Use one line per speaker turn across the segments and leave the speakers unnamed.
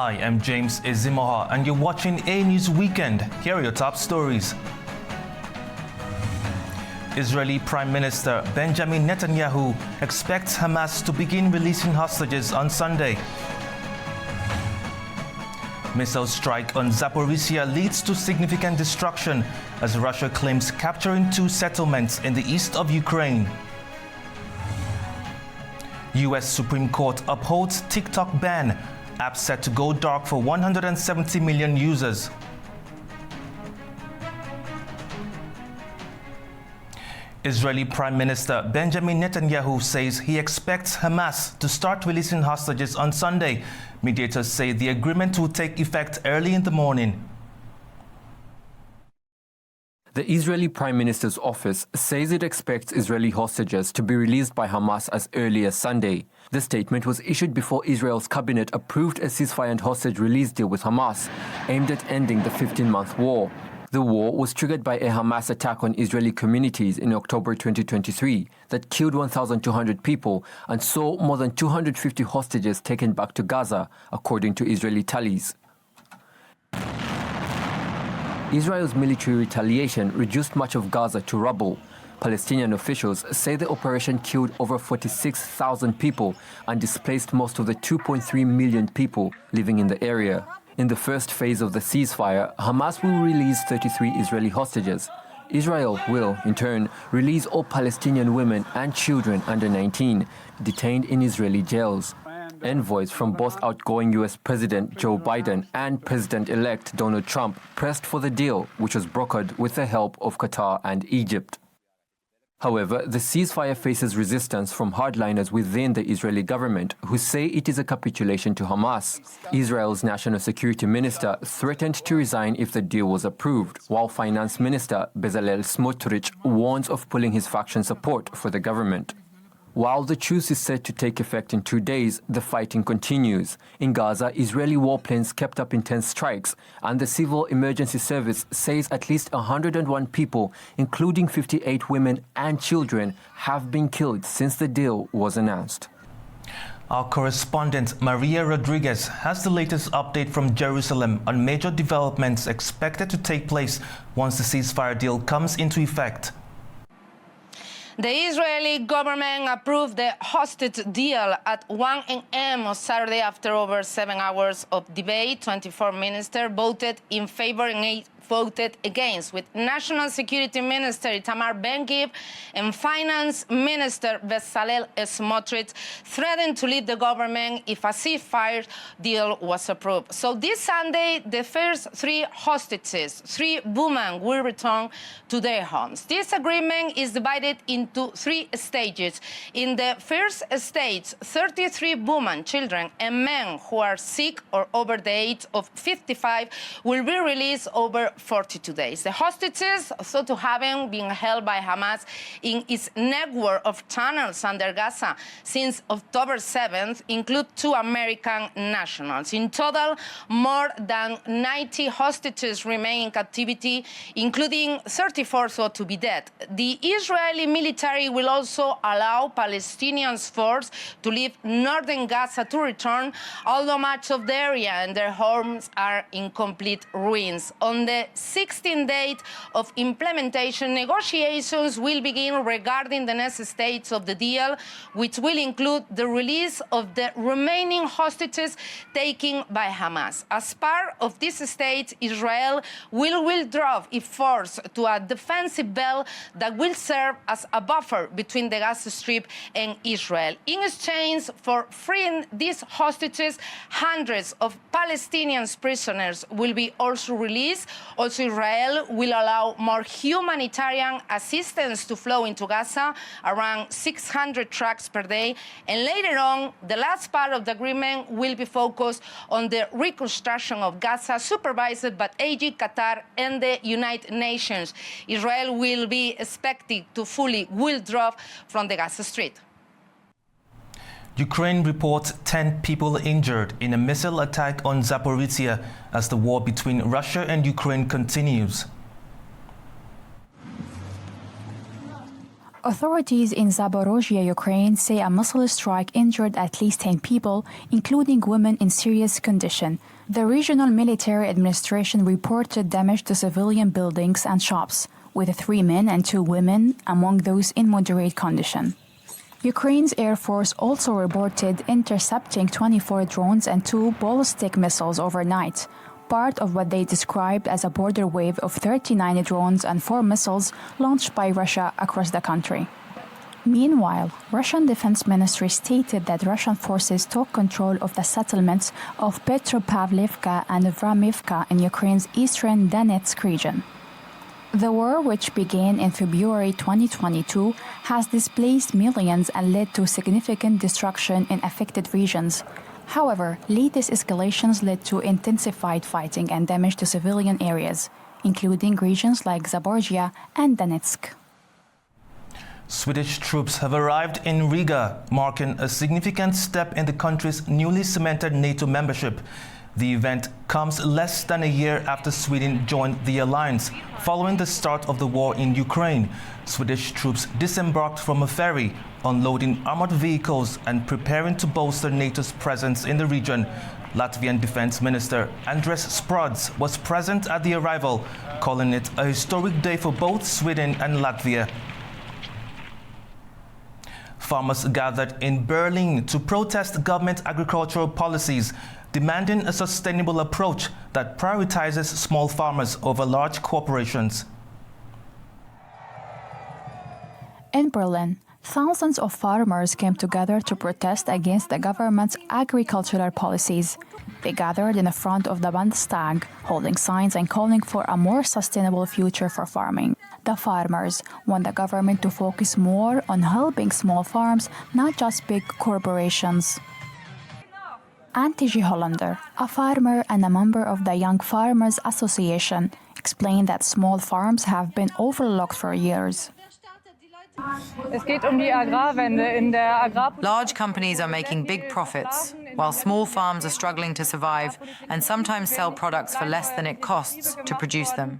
I am James Ezimoha and you're watching AnewZ Weekend. Here are your top stories. Israeli Prime Minister Benjamin Netanyahu expects Hamas to begin releasing hostages on Sunday. Missile strike on Zaporizhia leads to significant destruction as Russia claims capturing 2 settlements in the east of Ukraine. US Supreme Court upholds TikTok ban, app set to go dark for 170 million users. Israeli Prime Minister Benjamin Netanyahu says he expects Hamas to start releasing hostages on Sunday. Mediators say the agreement will take effect early in the morning.
The Israeli Prime Minister's office says it expects Israeli hostages to be released by Hamas as early as Sunday. The statement was issued before Israel's cabinet approved a ceasefire and hostage release deal with Hamas, aimed at ending the 15-month war. The war was triggered by a Hamas attack on Israeli communities in October 2023 that killed 1,200 people and saw more than 250 hostages taken back to Gaza, according to Israeli tallies. Israel's military retaliation reduced much of Gaza to rubble. Palestinian officials say the operation killed over 46,000 people and displaced most of the 2.3 million people living in the area. In the first phase of the ceasefire, Hamas will release 33 Israeli hostages. Israel will, in turn, release all Palestinian women and children under 19 detained in Israeli jails. Envoys from both outgoing US President Joe Biden and President-elect Donald Trump pressed for the deal, which was brokered with the help of Qatar and Egypt. However, the ceasefire faces resistance from hardliners within the Israeli government, who say it is a capitulation to Hamas. Israel's national security minister threatened to resign if the deal was approved, while Finance Minister Bezalel Smotrich warns of pulling his faction support for the government. While the truce is set to take effect in 2 days, the fighting continues. In Gaza, Israeli warplanes kept up intense strikes, and the Civil Emergency Service says at least 101 people, including 58 women and children, have been killed since the deal was announced.
Our correspondent Maria Rodriguez has the latest update from Jerusalem on major developments expected to take place once the ceasefire deal comes into effect.
The Israeli government approved the hostage deal at 1 a.m. on Saturday after over 7 hours of debate. 24 ministers voted in favor and 8 voted against, with National Security Minister Itamar Ben-Gvir and Finance Minister Bezalel Smotrich threatened to leave the government if a ceasefire deal was approved. So this Sunday, the first 3 hostages, 3 women, will return to their homes. This agreement is divided into 3 stages. In the first stage, 33 women, children, and men who are sick or over the age of 55 will be released over 42 days. The hostages, thought to have been held by Hamas in its network of tunnels under Gaza since October 7th, include 2 American nationals. In total, more than 90 hostages remain in captivity, including 34 thought to be dead. The Israeli military will also allow Palestinian forces to leave northern Gaza to return, although much of the area and their homes are in complete ruins. On the 16th date of implementation, negotiations will begin regarding the next stage of the deal, which will include the release of the remaining hostages taken by Hamas. As part of this stage, Israel will withdraw its force to a defensive belt that will serve as a buffer between the Gaza Strip and Israel. In exchange for freeing these hostages, hundreds of Palestinian prisoners will be also released. Also, Israel will allow more humanitarian assistance to flow into Gaza, around 600 trucks per day. And later on, the last part of the agreement will be focused on the reconstruction of Gaza, supervised by Egypt, Qatar, and the United Nations. Israel will be expected to fully withdraw from the Gaza Strip.
Ukraine reports 10 people injured in a missile attack on Zaporizhia as the war between Russia and Ukraine continues.
Authorities in Zaporozhye, Ukraine, say a missile strike injured at least 10 people, including women in serious condition. The regional military administration reported damage to civilian buildings and shops, with 3 men and 2 women among those in moderate condition. Ukraine's Air Force also reported intercepting 24 drones and 2 ballistic missiles overnight, part of what they described as a border wave of 39 drones and 4 missiles launched by Russia across the country. Meanwhile, Russian Defense Ministry stated that Russian forces took control of the settlements of Petropavlivka and Vramivka in Ukraine's eastern Donetsk region. The war, which began in February 2022, has displaced millions and led to significant destruction in affected regions. However, latest escalations led to intensified fighting and damage to civilian areas, including regions like Zaporozhye and Donetsk.
Swedish troops have arrived in Riga, marking a significant step in the country's newly cemented NATO membership. The event comes less than a year after Sweden joined the alliance, following the start of the war in Ukraine. Swedish troops disembarked from a ferry, unloading armored vehicles and preparing to bolster NATO's presence in the region. Latvian Defense Minister Andris Spruds was present at the arrival, calling it a historic day for both Sweden and Latvia. Farmers gathered in Berlin to protest government agricultural policies, demanding a sustainable approach that prioritizes small farmers over large corporations.
In Berlin, thousands of farmers came together to protest against the government's agricultural policies. They gathered in the front of the Bundestag, holding signs and calling for a more sustainable future for farming. The farmers want the government to focus more on helping small farms, not just big corporations. Antje Hollander, a farmer and a member of the Young Farmers Association, explained that small farms have been overlooked for years.
Large companies are making big profits, while small farms are struggling to survive and sometimes sell products for less than it costs to produce them.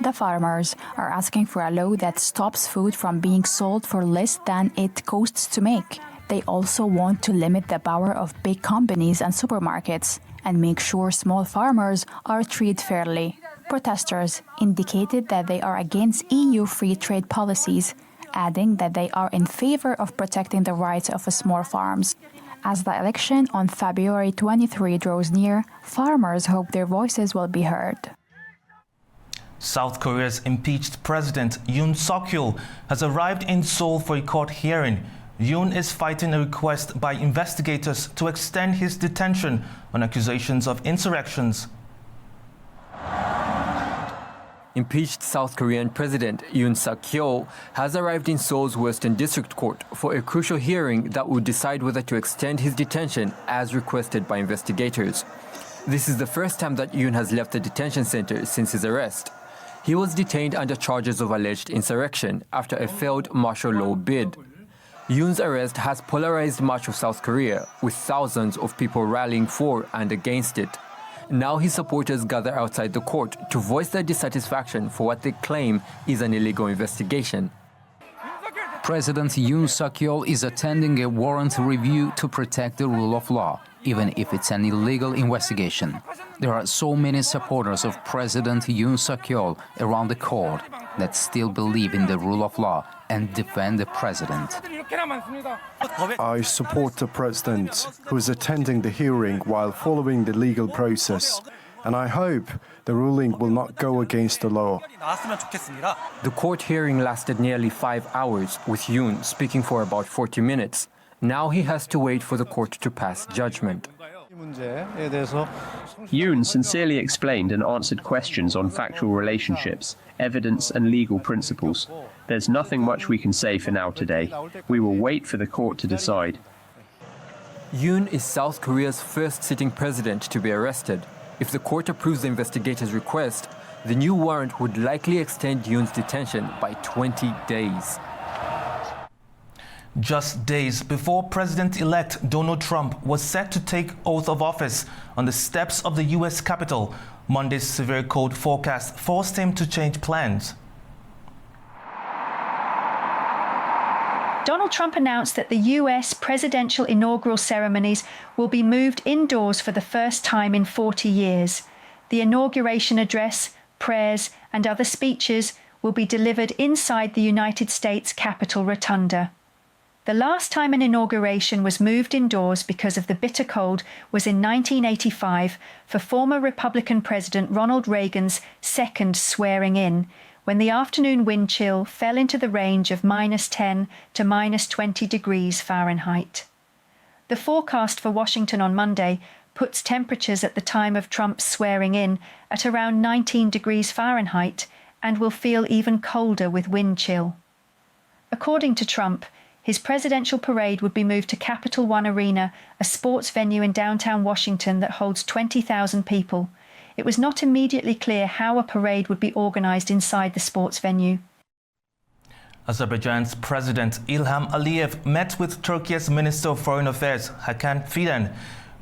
The farmers are asking for a law that stops food from being sold for less than it costs to make. They also want to limit the power of big companies and supermarkets and make sure small farmers are treated fairly. Protesters indicated that they are against EU free trade policies, adding that they are in favor of protecting the rights of small farms. As the election on February 23 draws near, farmers hope their voices will be heard.
South Korea's impeached president Yoon Suk-yeol has arrived in Seoul for a court hearing. Yoon is fighting a request by investigators to extend his detention on accusations of insurrections.
Impeached South Korean President Yoon Suk-yeol has arrived in Seoul's Western District Court for a crucial hearing that will decide whether to extend his detention as requested by investigators. This is the first time that Yoon has left the detention center since his arrest. He was detained under charges of alleged insurrection after a failed martial law bid. Yoon's arrest has polarized much of South Korea, with thousands of people rallying for and against it. Now his supporters gather outside the court to voice their dissatisfaction for what they claim is an illegal investigation.
President Yoon Suk-yeol is attending a warrant review to protect the rule of law, even if it's an illegal investigation. There are so many supporters of President Yoon Suk-yeol around the court that still believe in the rule of law and defend the president.
I support the president, who is attending the hearing while following the legal process, and I hope the ruling will not go against the law.
The court hearing lasted nearly 5 hours, with Yoon speaking for about 40 minutes. Now he has to wait for the court to pass judgment.
Yoon sincerely explained and answered questions on factual relationships, evidence and legal principles. There's nothing much we can say for now today. We will wait for the court to decide.
Yoon is South Korea's first sitting president to be arrested. If the court approves the investigators' request, the new warrant would likely extend Yoon's detention by 20 days.
Just days before President-elect Donald Trump was set to take oath of office on the steps of the U.S. Capitol, Monday's severe cold forecast forced him to change plans.
Donald Trump announced that the US presidential inaugural ceremonies will be moved indoors for the first time in 40 years. The inauguration address, prayers, and other speeches will be delivered inside the United States Capitol Rotunda. The last time an inauguration was moved indoors because of the bitter cold was in 1985 for former Republican President Ronald Reagan's second swearing in, when the afternoon wind chill fell into the range of -10 to -20 degrees Fahrenheit. The forecast for Washington on Monday puts temperatures at the time of Trump's swearing in at around 19 degrees Fahrenheit and will feel even colder with wind chill. According to Trump, his presidential parade would be moved to Capital One Arena, a sports venue in downtown Washington that holds 20,000 people. It was not immediately clear how a parade would be organized inside the sports venue.
Azerbaijan's President Ilham Aliyev met with Turkey's Minister of Foreign Affairs, Hakan Fidan.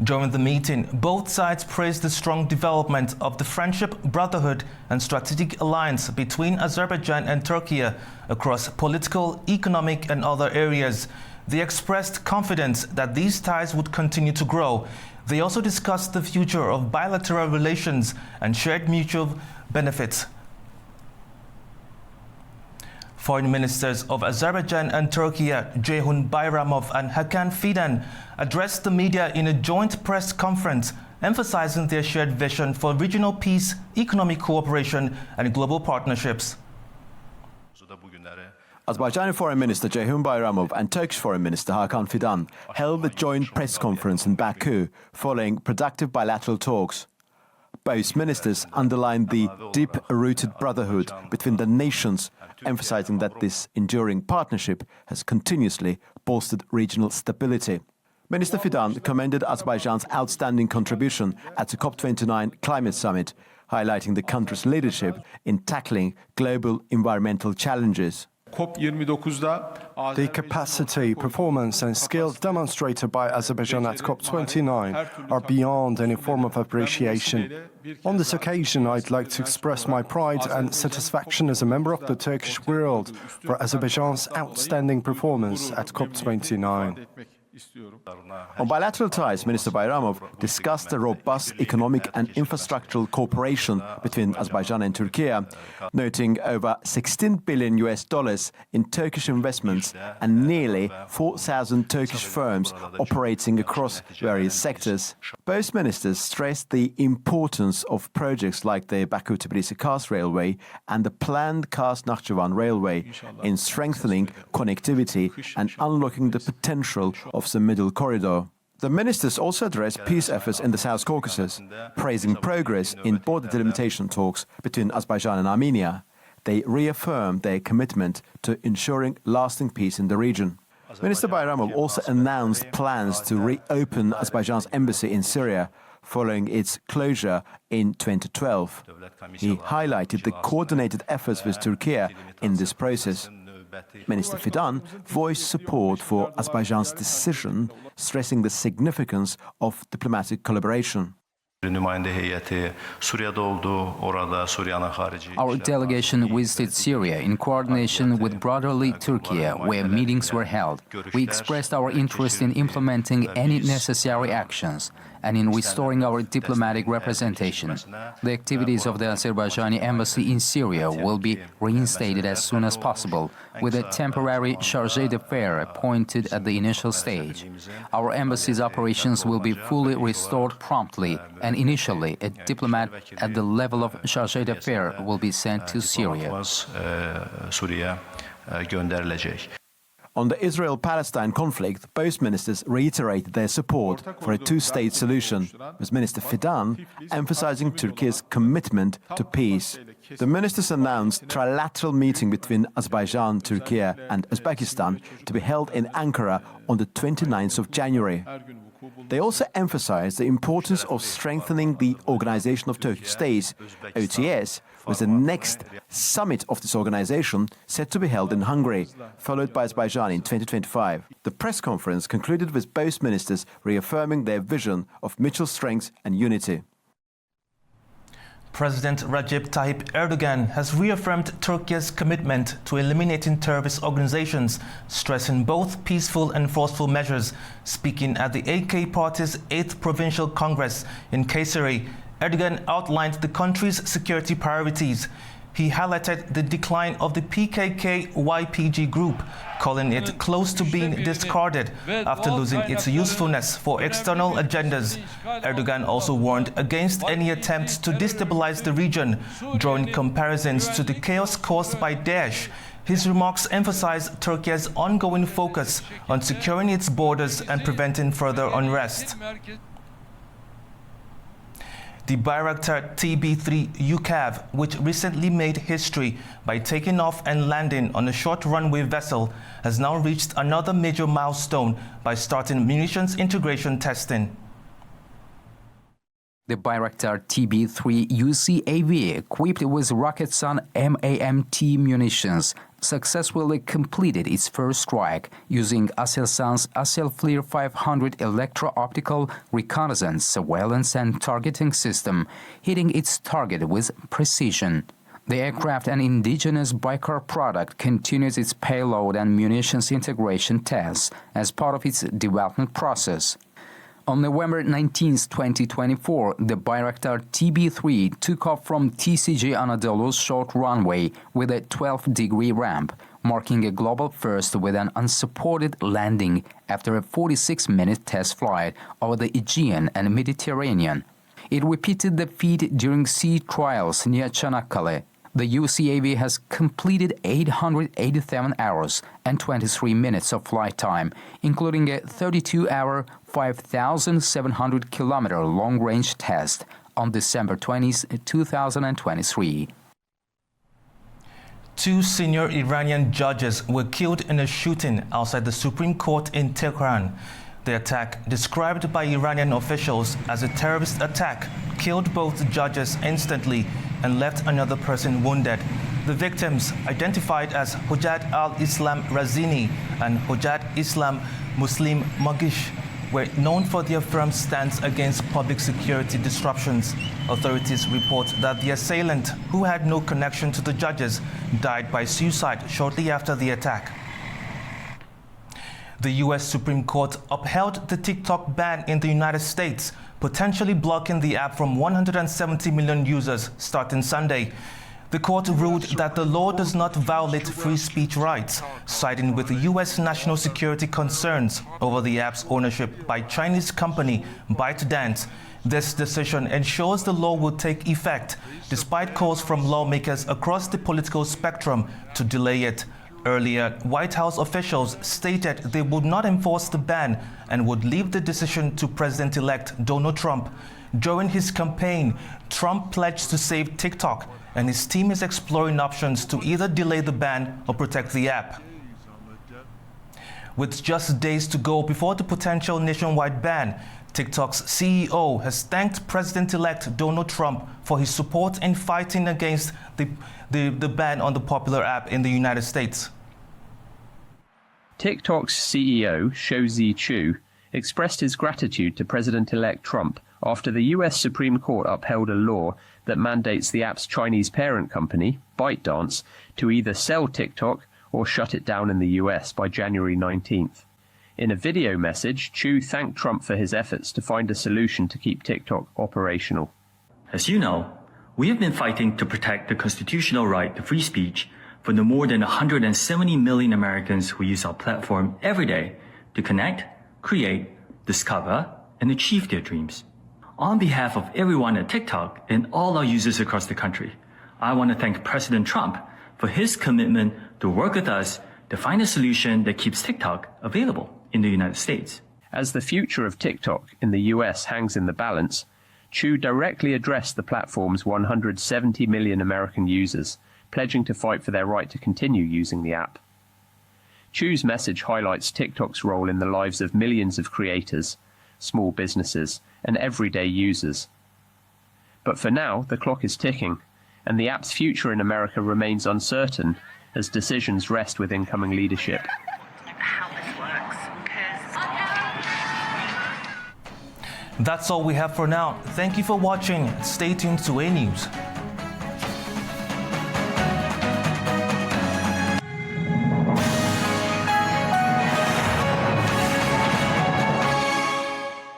During the meeting, both sides praised the strong development of the friendship, brotherhood and strategic alliance between Azerbaijan and Turkey across political, economic and other areas. They expressed confidence that these ties would continue to grow. They also discussed the future of bilateral relations and shared mutual benefits. Foreign ministers of Azerbaijan and Turkey, Ceyhun Bayramov and Hakan Fidan, addressed the media in a joint press conference, emphasizing their shared vision for regional peace, economic cooperation and global partnerships.
Azerbaijani Foreign Minister Ceyhun Bayramov and Turkish Foreign Minister Hakan Fidan held a joint press conference in Baku following productive bilateral talks. Both ministers underlined the deep-rooted brotherhood between the nations, emphasizing that this enduring partnership has continuously bolstered regional stability. Minister Fidan commended Azerbaijan's outstanding contribution at the COP29 climate summit, highlighting the country's leadership in tackling global environmental challenges.
The capacity, performance and skills demonstrated by Azerbaijan at COP29 are beyond any form of appreciation. On this occasion, I'd like to express my pride and satisfaction as a member of the Turkish world for Azerbaijan's outstanding performance at COP29.
On bilateral ties, Minister Bayramov discussed the robust economic and infrastructural cooperation between Azerbaijan and Turkey, noting over $16 billion in Turkish investments and nearly 4,000 Turkish firms operating across various sectors. Both ministers stressed the importance of projects like the Baku-Tbilisi-Kars Railway and the planned Kars-Nakhchivan Railway in strengthening connectivity and unlocking the potential of the Middle Corridor. The ministers also addressed peace efforts in the South Caucasus, praising progress in border delimitation talks between Azerbaijan and Armenia. They reaffirmed their commitment to ensuring lasting peace in the region. Minister Bayramov also announced plans to reopen Azerbaijan's embassy in Syria following its closure in 2012. He highlighted the coordinated efforts with Turkey in this process. Minister Fidan voiced support for Azerbaijan's decision, stressing the significance of diplomatic collaboration.
Our delegation visited Syria in coordination with brotherly Turkey, where meetings were held. We expressed our interest in implementing any necessary actions and in restoring our diplomatic representation. The activities of the Azerbaijani embassy in Syria will be reinstated as soon as possible, with a temporary chargé d'affaires appointed at the initial stage. Our embassy's operations will be fully restored promptly, and initially a diplomat at the level of chargé d'affaires will be sent to Syria.
On the Israel-Palestine conflict, both ministers reiterated their support for a two-state solution, with Minister Fidan emphasizing Turkey's commitment to peace. The ministers announced a trilateral meeting between Azerbaijan, Turkey and Uzbekistan to be held in Ankara on the 29th of January. They also emphasized the importance of strengthening the Organization of Turkish States, OTS, with the next summit of this organization set to be held in Hungary, followed by Azerbaijan in 2025. The press conference concluded with both ministers reaffirming their vision of mutual strength and unity.
President Recep Tayyip Erdogan has reaffirmed Turkey's commitment to eliminating terrorist organizations, stressing both peaceful and forceful measures. Speaking at the AK Party's 8th Provincial Congress in Kayseri, Erdogan outlined the country's security priorities. He highlighted the decline of the PKK-YPG group, calling it close to being discarded after losing its usefulness for external agendas. Erdogan also warned against any attempts to destabilize the region, drawing comparisons to the chaos caused by Daesh. His remarks emphasized Turkey's ongoing focus on securing its borders and preventing further unrest. The Bayraktar TB3 UCAV, which recently made history by taking off and landing on a short runway vessel, has now reached another major milestone by starting munitions integration testing.
The Bayraktar TB3 UCAV, equipped with Roketsan MAMT munitions, successfully completed its first strike using Aselsan's Aselflir 500 electro-optical reconnaissance, surveillance and targeting system, hitting its target with precision. The aircraft, an indigenous Baykar product, continues its payload and munitions integration tests as part of its development process. On November 19, 2024, the Bayraktar TB3 took off from TCG Anadolu's short runway with a 12-degree ramp, marking a global first with an unsupported landing after a 46-minute test flight over the Aegean and Mediterranean. It repeated the feat during sea trials near Çanakkale. The UCAV has completed 887 hours and 23 minutes of flight time, including a 32-hour, 5,700-kilometer long-range test on December 20, 2023.
Two senior Iranian judges were killed in a shooting outside the Supreme Court in Tehran. The attack, described by Iranian officials as a terrorist attack, killed both judges instantly and left another person wounded. The victims, identified as Hojat al-Islam Razini and Hojat Islam Muslim Magish, were known for their firm stance against public security disruptions. Authorities report that the assailant, who had no connection to the judges, died by suicide shortly after the attack. The U.S. Supreme Court upheld the TikTok ban in the United States, potentially blocking the app from 170 million users starting Sunday. The court ruled that the law does not violate free speech rights, siding with the U.S. national security concerns over the app's ownership by Chinese company ByteDance. This decision ensures the law will take effect, despite calls from lawmakers across the political spectrum to delay it. Earlier, White House officials stated they would not enforce the ban and would leave the decision to President-elect Donald Trump. During his campaign, Trump pledged to save TikTok, and his team is exploring options to either delay the ban or protect the app. With just days to go before the potential nationwide ban, TikTok's CEO has thanked President-elect Donald Trump for his support in fighting against the ban on the popular app in the United States.
TikTok's CEO, Shouzi Chu, expressed his gratitude to President-elect Trump after the US Supreme Court upheld a law that mandates the app's Chinese parent company, ByteDance, to either sell TikTok or shut it down in the US by January 19th. In a video message, Chu thanked Trump for his efforts to find a solution to keep TikTok operational.
As you know, we have been fighting to protect the constitutional right to free speech for the more than 170 million Americans who use our platform every day to connect, create, discover, and achieve their dreams. On behalf of everyone at TikTok and all our users across the country, I want to thank President Trump for his commitment to work with us to find a solution that keeps TikTok available in the United States.
As the future of TikTok in the US hangs in the balance, Chu directly addressed the platform's 170 million American users, pledging to fight for their right to continue using the app. Chu's message highlights TikTok's role in the lives of millions of creators, small businesses, and everyday users. But for now, the clock is ticking, and the app's future in America remains uncertain as decisions rest with incoming leadership.
That's all we have for now. Thank you for watching. Stay tuned to AnewZ.